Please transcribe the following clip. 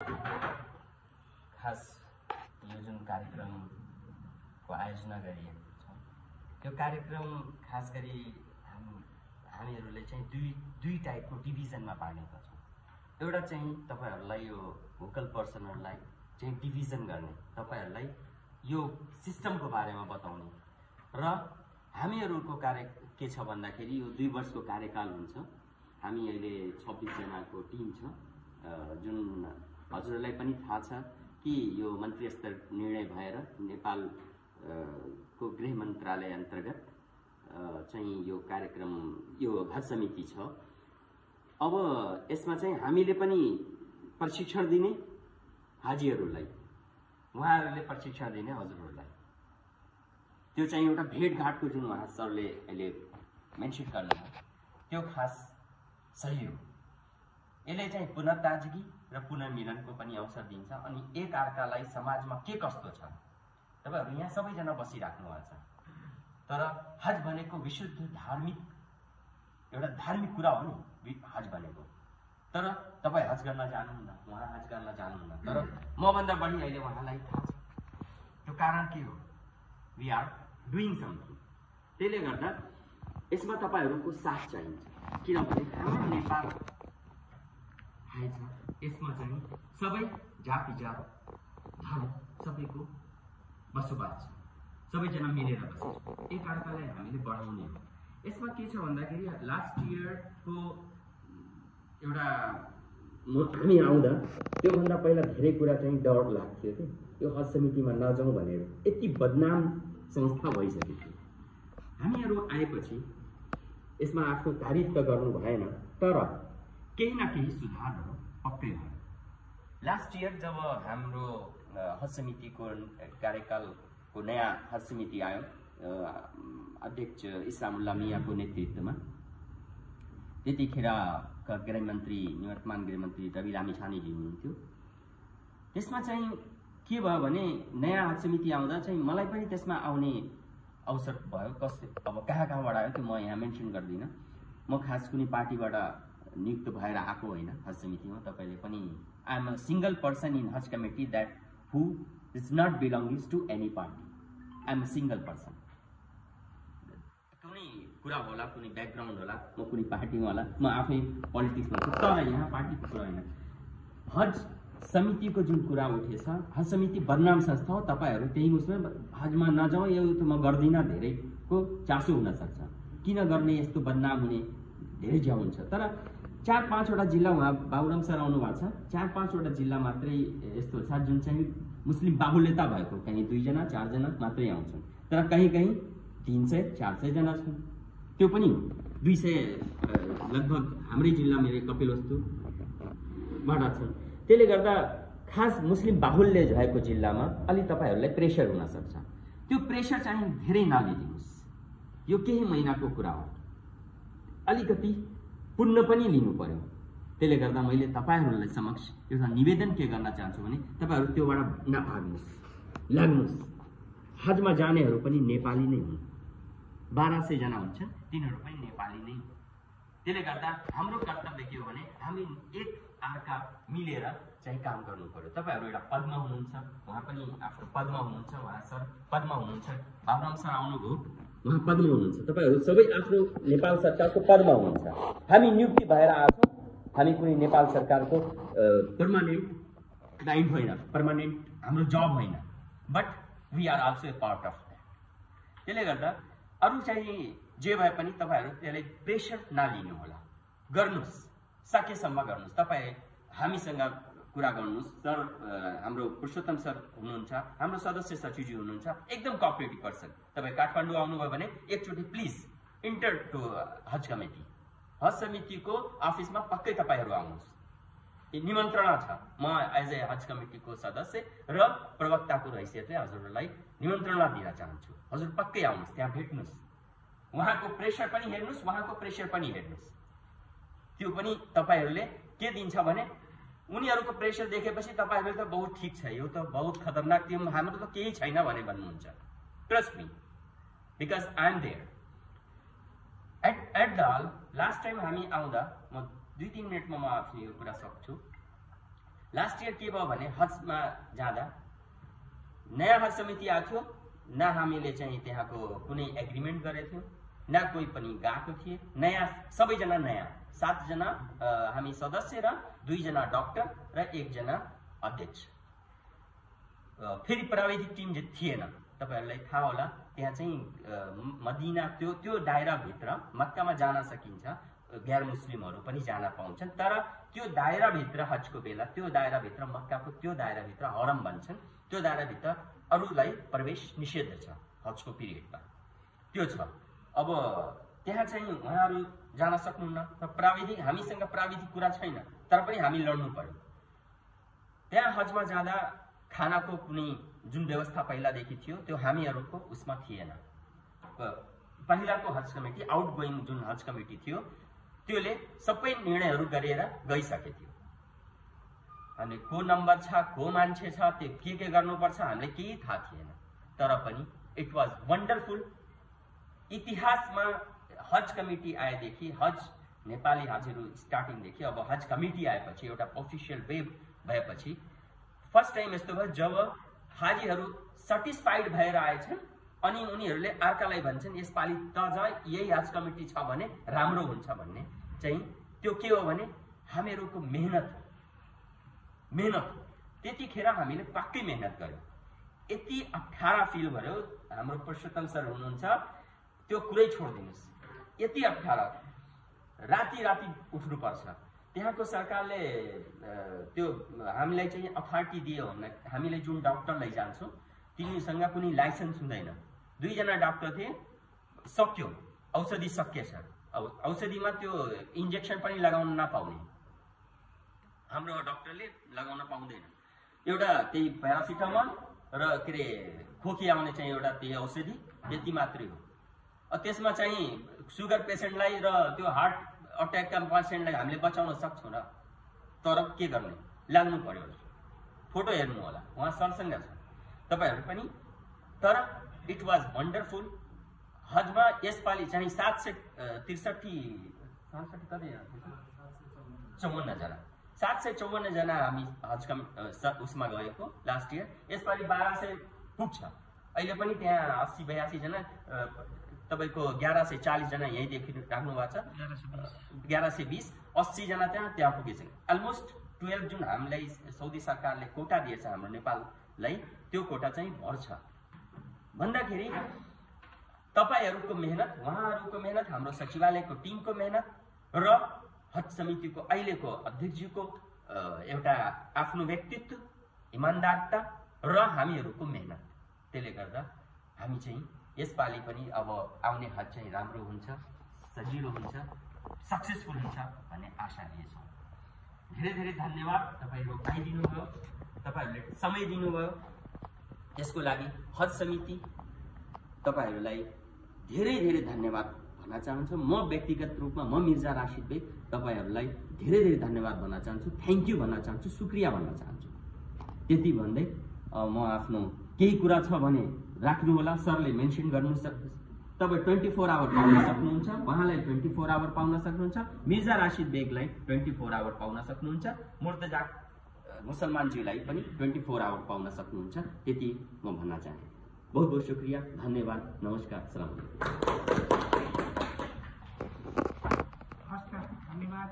खास यो जुन कार्यक्रमको आयोजना गरिएको छ त्यो कार्यक्रम खास गरी हामीहरूले चाहिँ दुई टाइपको डिभिजनमा बाँडेका छौँ। एउटा चाहिँ तपाईहरुलाई यो भोकल पर्सनहरुलाई चाहिँ डिभिजन गर्ने, तपाईहरुलाई यो सिस्टमको बारेमा बताउने र हामीहरुको कार्य के छ भन्दाखेरि यो 2 वर्षको कार्यकाल हुन्छ। हामी अहिले 26 जनाको टिम छ जुन हजुरलाई पनि थाहा छ कि यो मन्त्री स्तर निर्णय भएर नेपाल को गृह मन्त्रालय अन्तर्गत चाहिँ यो कार्यक्रम यो हज समिति छ। अब यसमा चाहिँ हामीले पनि प्रशिक्षण दिने हाजीहरुलाई, उहाँहरुले प्रशिक्षण दिने हजुरहरुलाई, त्यो चाहिँ एउटा भेटघाटको जुन उहाँ सरले अहिले मेन्सन गर्नुभयो त्यो खास सही हो। यसले चाहिँ पुनर्ताजगी र पुनर्मिलनको पनि अवसर दिन्छ अनि एक अर्कालाई समाजमा के कस्तो छ। तपाईहरु यहाँ सबैजना बसिराख्नु भएको छ, तर हज भनेको विशुद्ध धार्मिक एउटा धार्मिक कुरा हो नि हज भनेको। तर तपाई हज गर्न जानुहुन्न, उहाँ हज गर्न जानुहुन्न, तर म भन्दा बढी अहिले उहाँलाई थाहा छ। त्यो कारण के हो? We are doing something. त्यसले गर्दा यसमा तपाईहरुको साथ चाहिन्छ, किनभने हाम्रो नेपाल आएछ यसमा चाहिँ सबै जाति जात धर्म सबैको बसोबास छ, सबैजना मिलेर बस्छौँ, एक अर्कालाई हामीले बढाउने हो। यसमा के छ भन्दाखेरि लास्ट इयरको एउटा हामी आउँदा त्योभन्दा पहिला धेरै कुरा चाहिँ डर लाग्थ्यो कि यो हज समितिमा नजाउँ भनेर, यति बदनाम संस्था भइसकेको थियो। हामीहरू आएपछि यसमा आफ्नो तारिफ त गर्नु भएन, तर केही न केही सुधारहरू पक्कै भयो। लास्ट इयर जब हाम्रो हज समितिको कार्यकालको नयाँ हज समिति आयो अध्यक्ष इस्लामुल्लाह मियाको नेतृत्वमा, त्यतिखेर गृहमन्त्री निवर्तमान गृहमन्त्री रवि लामिछानेजी हुनुहुन्थ्यो। त्यसमा चाहिँ के भयो भने नयाँ हज समिति आउँदा चाहिँ मलाई पनि त्यसमा आउने अवसर भयो। कसले अब कहाँबाट आयो त्यो म यहाँ मेन्सन गर्दिनँ। म खास कुनै पार्टीबाट नियुक्त भएर आएको होइन हज समितिमा। तपाईले पनि I am a single person in हज committee that who is not belongings to any party. I am a single person. कुनै कुरा होला, कुनै ब्याकग्राउन्ड होला, म कुनै पार्टीमा होला, म आफै पोलिटिक्समा छु, तर यहाँ पार्टीको कुरा होइन। हज समितिको जुन कुरा उठेछ, हज समिति बदनाम संस्था हो, तपाईहरु त्यही उसमा हजमा नजाउँ यो त म गर्दिनँ धेरैको चासो हुन सक्छ। किन गर्ने, यस्तो बदनाम हुने धेरै ज्याउ हुन्छ। तर 4-5 वटा जिल्ला उहाँ बाबुराम सर आउनु भएको छ, 4-5 वटा जिल्ला मात्रै यस्तो छ जुन चाहिँ मुस्लिम बाहुल्यता भएको, कहीँ 2 जना 4 जना मात्रै आउँछन्, तर कहीँ 300-400 जना छन्। त्यो पनि 200 लगभग हाम्रै जिल्ला मेरो कपिलवस्तुबाट छन्। त्यसले गर्दा खास मुस्लिम बाहुल्य भएको जिल्लामा अलि तपाईहरुलाई प्रेसर हुन सक्छ। त्यो प्रेसर चाहिँ धेरै नलिदिनुस्। यो केही महिनाको कुरा हो, अलिकति पुण्य पनि लिनु पर्यो। त्यसले गर्दा मैले तपाईहरुलाई समक्ष एउटा निवेदन के गर्न चाहन्छु भने तपाईहरु त्योबाट नभाग्नुस्, लाग्नुस्। हजमा जानेहरु पनि नेपाली नै हुन्, 1200 जना हुन्छ, तिनीहरु पनि नेपाली नै। त्यसले गर्दा हाम्रो कर्तव्य के हो भने हामी एक अर्का मिलेर चाहिँ काम गर्नु पर्यो। तपाईहरु एउटा पदमा हुनुहुन्छ, उहाँ पनि आफ्नो पदमा हुनुहुन्छ, उहाँ सर पदमा हुनुहुन्छ, बाबुराम सर आउनुभयो उहाँ पदमा हुनुहुन्छ, तपाईहरु सबै आफ्नो नेपाल सरकारको पदमा हुनुहुन्छ। हामी नियुक्ति भएर आछौँ, हामी कुनै नेपाल सरकारको पर्मानेन्ट क्लाइन्ट होइन, पर्मानेन्ट हाम्रो जब होइन, but we are also a part of that. त्यसले गर्दा अरू चाहिँ जे भए पनि तपाईहरु त्यसलाई प्रेसर नलिनु होला, गर्नुस्, सकेसम्म गर्नुस्। तपाई हामीसँग कुरा गर्नुस्। सर हाम्रो पुरुषोत्तम सर हुनुहुन्छ, हाम्रो सदस्य सचिवजी हुनुहुन्छ, एकदम कोअपरेटिभ पर्सन। तपाई काठमाडौँ आउनुभयो भने एकचोटि प्लिज इन्टर टु हज कमिटी, हज समितिको अफिसमा पक्कै तपाईहरु आउनुस्। निमन्त्रणा छ। म एज ए हज कमिटीको सदस्य र प्रवक्ताको हैसियतले हजुरहरूलाई निमन्त्रणा दिन चाहन्छु। हजुर पक्कै आउनुस्, त्यहाँ भेट्नुस्, उहाँको प्रेसर पनि हेर्नुस्, उहाँको प्रेसर पनि हेर्नुस्। त्यो पनि तपाईहरुले के दिन्छ भने उनीहरुको प्रेसर देखेपछि तपाईहरुले त बहुत ठीक छ, यो त बहुत खतरनाक थियो, हाम्रो त केही छैन भने भन्नुहुन्छ। Trust me, because I am there at the last time हामी आउँदा, म 2-3 मिनेटमा म आफ्नो यो कुरा सक्छु। लास्ट इयर के भयो भने हजमा जाँदा नयाँ हज समिति आएको थियो, न हामीले चाहिँ त्यहाँको कुनै एग्रिमेन्ट गरेको थियौँ, न कोही पनि गएको थिए, नयाँ सबैजना नयाँ 7 जना हामी सदस्य र 2 जना डाक्टर र 1 जना अध्यक्ष। फेरि प्राविधिक टिम थिएन। तपाईहरुलाई थाहा होला त्यहाँ चाहिँ मदीना त्यो दायराभित्र मक्कामा जान सकिन्छ, गैर मुस्लिमहरू पनि जान पाउँछन्, तर त्यो दायराभित्र हजको बेला त्यो दायराभित्र मक्काको त्यो दायराभित्र हरम भन्छन्, त्यो दायराभित्र अरूलाई प्रवेश निषेध छ हजको पिरियडमा। त्यो छ। अब त्यहाँ चाहिँ उहाँहरू जान सक्नुहुन्न। प्राविधिक हामीसँग प्राविधिक कुरा छैन, तर पनि हामी लड्नु पर्यो। त्यहाँ हजमा जाँदा खानाको कुनै जुन व्यवस्था पहिलादेखि थियो त्यो हामीहरूको उसमा थिएन। पहिलाको हज कमिटी आउटगोइङ जुन हज कमिटी थियो त्यसले सबै निर्णयहरू गरेर गइसके थियो। अनि को नम्बर छ, को मान्छे छ, त्यो के गर्नुपर्छ हामीलाई केही थाहा थिएन। तर पनि इट वाज वन्डरफुल। इतिहासमा हज कमिटी आएदेखि, हज नेपाली हजहरू स्टार्टिङदेखि अब हज कमिटी आएपछि एउटा अफिसियल वे भएपछि फर्स्ट टाइम यस्तो भयो जब हाजीहरू सेटिस्फाइड भएर आएछन् अनि उनीहरूले अर्कालाई भन्छन् यसपालि त यही हज कमिटी छ भने राम्रो हुन्छ भन्ने चाहिँ त्यो के हो भने हामीहरूको मेहनत त्यतिखेर हामीले पक्कै मेहनत गर्यौं। यति अप्ठ्यारा फिल गर्यो। हाम्रो पुरुषोत्तम सर हुनुहुन्छ, त्यो कुरै छोड्दिनुस्। यति अप्ठ्यारा, राति उठ्नु पर्छ। त्यहाँको सरकारले त्यो हामीलाई चाहिँ अथोरिटी दियो भने हामीले जुन डाक्टर लैजान्छौँ तिनीसँग कुनै लाइसेन्स हुँदैन। 2 जना डाक्टर थिए, सक्यो औषधि सकिएछ। औषधिमा त्यो इन्जेक्सन पनि लगाउन नपाउने, हाम्रो डाक्टरले लगाउन पाउँदैन। एउटा त्यही प्यारासिटामोल र के रे खोकी आउने चाहिँ एउटा त्यही औषधि, यति मात्रै हो। त्यसमा चाहिँ सुगर पेसेन्टलाई र त्यो हार्ट अट्याकका पेसेन्टलाई हामीले बचाउन सक्छौँ र, तर के गर्ने, लाग्नु पर्यो। फोटो हेर्नु होला, उहाँ सरसँग छ तपाईहरु पनि। तर इट वाज वन्डरफुल। हजमा यसपालि चाहिँ 754 जना हामी हज उसमा गएको लास्ट इयर। यसपालि 1200 पुग्छ। अहिले पनि त्यहाँ 80-82 जना, तपाईको 1140 जना यहीँदेखि राख्नु भएको छ। 1120 80 जना त्यहाँ पुगेछ। अलमोस्ट 12 जुन हामीलाई सौदी सरकारले कोटा दिएछ हाम्रो नेपाललाई, त्यो कोटा चाहिँ भर्छ भन्दाखेरि तपाईहरुको मेहनत, उहाँहरुको मेहनत, हाम्रो सचिवालयको टिमको मेहनत र हज समितिको अहिलेको अध्यक्षज्यूको एउटा आफ्नो व्यक्तित्व, इमानदारता र हामीहरुको मेहनत, त्यसले गर्दा हामी चाहिँ यसपालि पनि अब आउने हज चाहिँ राम्रो हुन्छ, सजिलो हुन्छ, सक्सेसफुल हुन्छ भन्ने आशा लिएछौँ। धेरै धन्यवाद। तपाईहरु आइदिनु भयो, तपाईहरुले समय दिनुभयो, यसको लागि हज समिति तपाईहरुलाई धेरै धन्यवाद भन्न चाहन्छु। म व्यक्तिगत रूपमा म मिर्जा राशिद बेग तपाईहरुलाई धेरै धन्यवाद भन्न चाहन्छु, थ्यांक यू भन्न चाहन्छु, शुक्रिया भन्न चाहन्छु। त्यति भन्दै म आफ्नो केही कुरा छ भने राख्नु होला। सरले मेन्सन गर्नु तपाईं 24 आवर पाउन सक्नुहुन्छ, उहाँलाई 24 आवर पाउन सक्नुहुन्छ, मिर्जा राशिद बेगलाई 24 आवर पाउन सक्नुहुन्छ, मुर्तजा मुसलमानज्यूलाई पनि 24 आवर पाउन सक्नुहुन्छ। त्यति म भन्न चाहे। बहुत शुक्रिया, धन्यवाद, नमस्कार, सलाम। धन्यवाद।